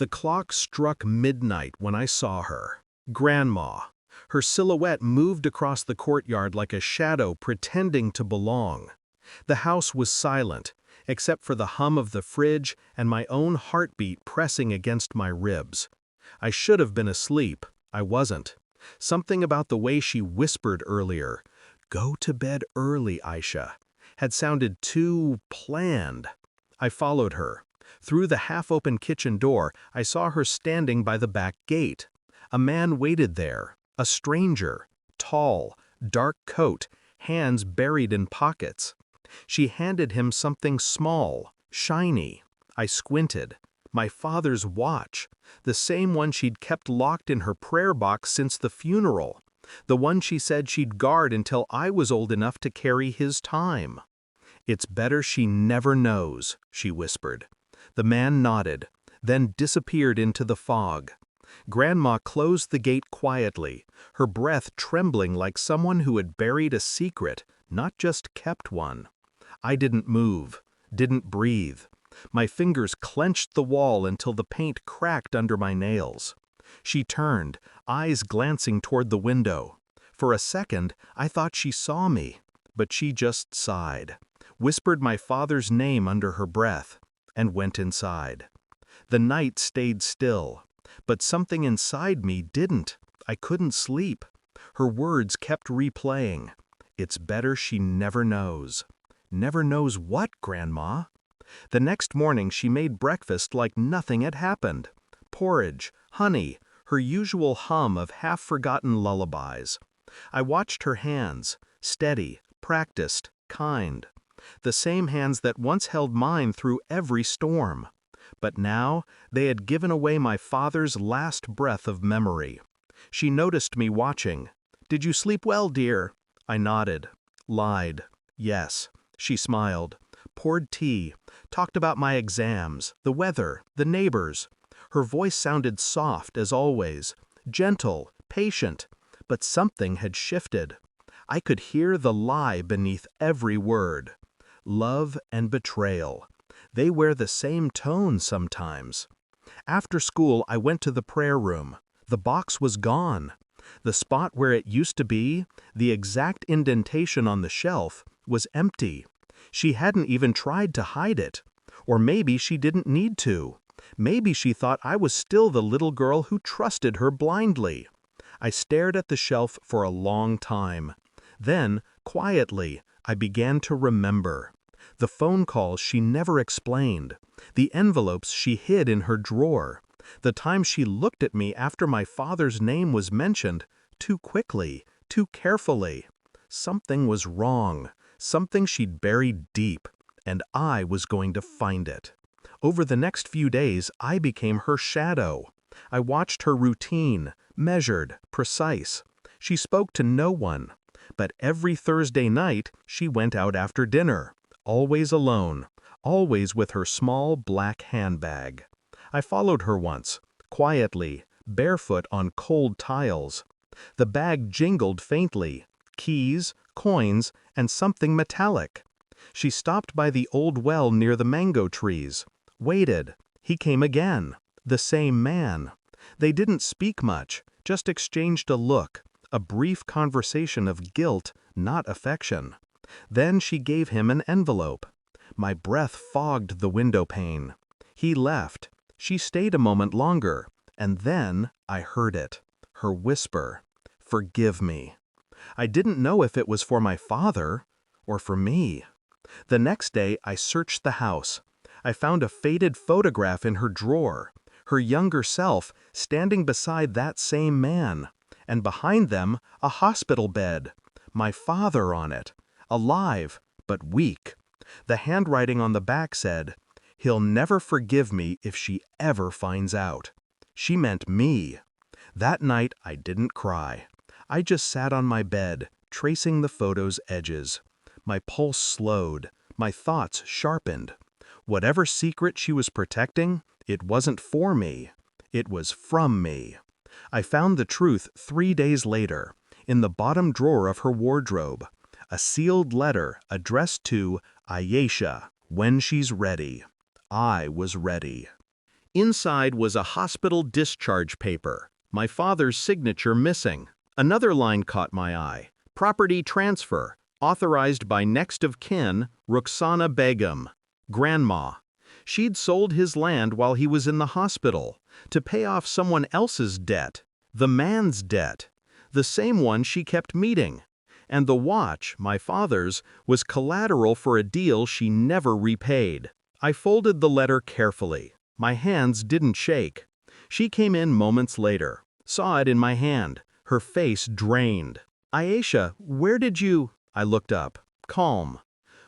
The clock struck midnight when I saw her. Grandma. Her silhouette moved across the courtyard like a shadow pretending to belong. The house was silent, except for the hum of the fridge and my own heartbeat pressing against my ribs. I should have been asleep. I wasn't. Something about the way she whispered earlier, "Go to bed early, Ayesha," had sounded too planned. I followed her. Through the half-open kitchen door, I saw her standing by the back gate. A man waited there, a stranger, tall, dark coat, hands buried in pockets. She handed him something small, shiny. I squinted. My father's watch, the same one she'd kept locked in her prayer box since the funeral, the one she said she'd guard until I was old enough to carry his time. "It's better she never knows," she whispered. The man nodded, then disappeared into the fog. Grandma closed the gate quietly, her breath trembling like someone who had buried a secret, not just kept one. I didn't move, didn't breathe. My fingers clenched the wall until the paint cracked under my nails. She turned, eyes glancing toward the window. For a second, I thought she saw me, but she just sighed, whispered my father's name under her breath, and went inside. The night stayed still, but something inside me didn't. I couldn't sleep. Her words kept replaying. "It's better she never knows." Never knows what, Grandma? The next morning she made breakfast like nothing had happened. Porridge, honey, her usual hum of half-forgotten lullabies. I watched her hands, steady, practiced, kind. The same hands that once held mine through every storm. But now they had given away my father's last breath of memory. She noticed me watching. "Did you sleep well, dear?" I nodded. Lied. Yes. She smiled. Poured tea. Talked about my exams, the weather, the neighbors. Her voice sounded soft as always, gentle, patient, but something had shifted. I could hear the lie beneath every word. Love and betrayal. They wear the same tone sometimes. After school, I went to the prayer room. The box was gone. The spot where it used to be, the exact indentation on the shelf, was empty. She hadn't even tried to hide it. Or maybe she didn't need to. Maybe she thought I was still the little girl who trusted her blindly. I stared at the shelf for a long time. Then, quietly, I began to remember. The phone calls she never explained. The envelopes she hid in her drawer. The time she looked at me after my father's name was mentioned, too quickly, too carefully. Something was wrong. Something she'd buried deep, and I was going to find it. Over the next few days, I became her shadow. I watched her routine, measured, precise. She spoke to no one. But every Thursday night, she went out after dinner, always alone, always with her small black handbag. I followed her once, quietly, barefoot on cold tiles. The bag jingled faintly, keys, coins, and something metallic. She stopped by the old well near the mango trees, waited. He came again, the same man. They didn't speak much, just exchanged a look, a brief conversation of guilt, not affection. Then she gave him an envelope. My breath fogged the window pane. He left. She stayed a moment longer, and then I heard it, her whisper, "Forgive me." I didn't know if it was for my father or for me. The next day I searched the house. I found a faded photograph in her drawer, her younger self standing beside that same man, and behind them a hospital bed, my father on it, alive but weak. The handwriting on the back said, "He'll never forgive me if she ever finds out." She meant me. That night I didn't cry. I just sat on my bed, tracing the photo's edges. My pulse slowed, my thoughts sharpened. Whatever secret she was protecting, it wasn't for me. It was from me. I found the truth 3 days later, in the bottom drawer of her wardrobe. A sealed letter addressed to Ayesha, when she's ready. I was ready. Inside was a hospital discharge paper, my father's signature missing. Another line caught my eye. Property transfer, authorized by next of kin, Rukhsana Begum, Grandma. She'd sold his land while he was in the hospital, to pay off someone else's debt, the man's debt, the same one she kept meeting. And the watch, my father's, was collateral for a deal she never repaid. I folded the letter carefully. My hands didn't shake. She came in moments later, saw it in my hand, her face drained. "Ayesha, where did you—" I looked up, calm.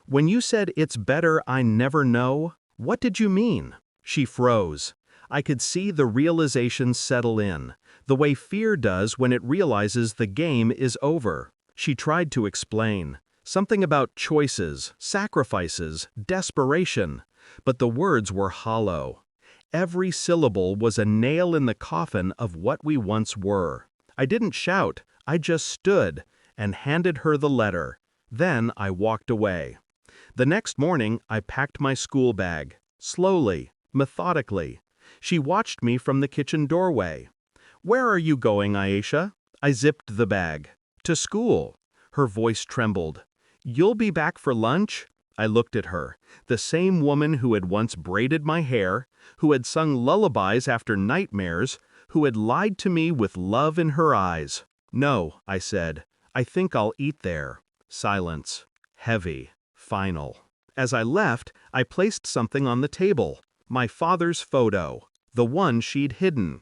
"When you said it's better I never know, what did you mean?" She froze. I could see the realization settle in, the way fear does when it realizes the game is over. She tried to explain. Something about choices, sacrifices, desperation. But the words were hollow. Every syllable was a nail in the coffin of what we once were. I didn't shout, I just stood and handed her the letter. Then I walked away. The next morning, I packed my school bag, slowly, methodically. She watched me from the kitchen doorway. "Where are you going, Ayesha?" I zipped the bag. "To school." Her voice trembled. "You'll be back for lunch?" I looked at her, the same woman who had once braided my hair, who had sung lullabies after nightmares, who had lied to me with love in her eyes. "No," I said. "I think I'll eat there." Silence. Heavy. Final. As I left, I placed something on the table. My father's photo. The one she'd hidden.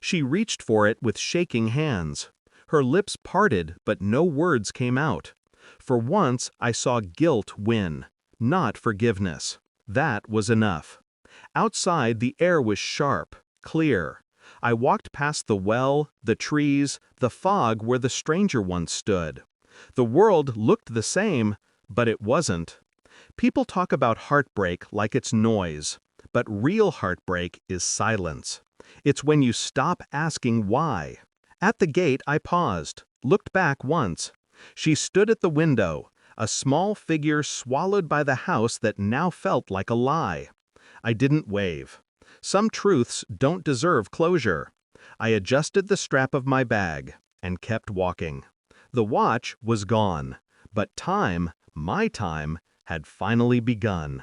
She reached for it with shaking hands. Her lips parted, but no words came out. For once, I saw guilt win, not forgiveness. That was enough. Outside, the air was sharp, clear. I walked past the well, the trees, the fog where the stranger once stood. The world looked the same, but it wasn't. People talk about heartbreak like it's noise, but real heartbreak is silence. It's when you stop asking why. At the gate, I paused, looked back once. She stood at the window, a small figure swallowed by the house that now felt like a lie. I didn't wave. Some truths don't deserve closure. I adjusted the strap of my bag and kept walking. The watch was gone, but time, my time, had finally begun.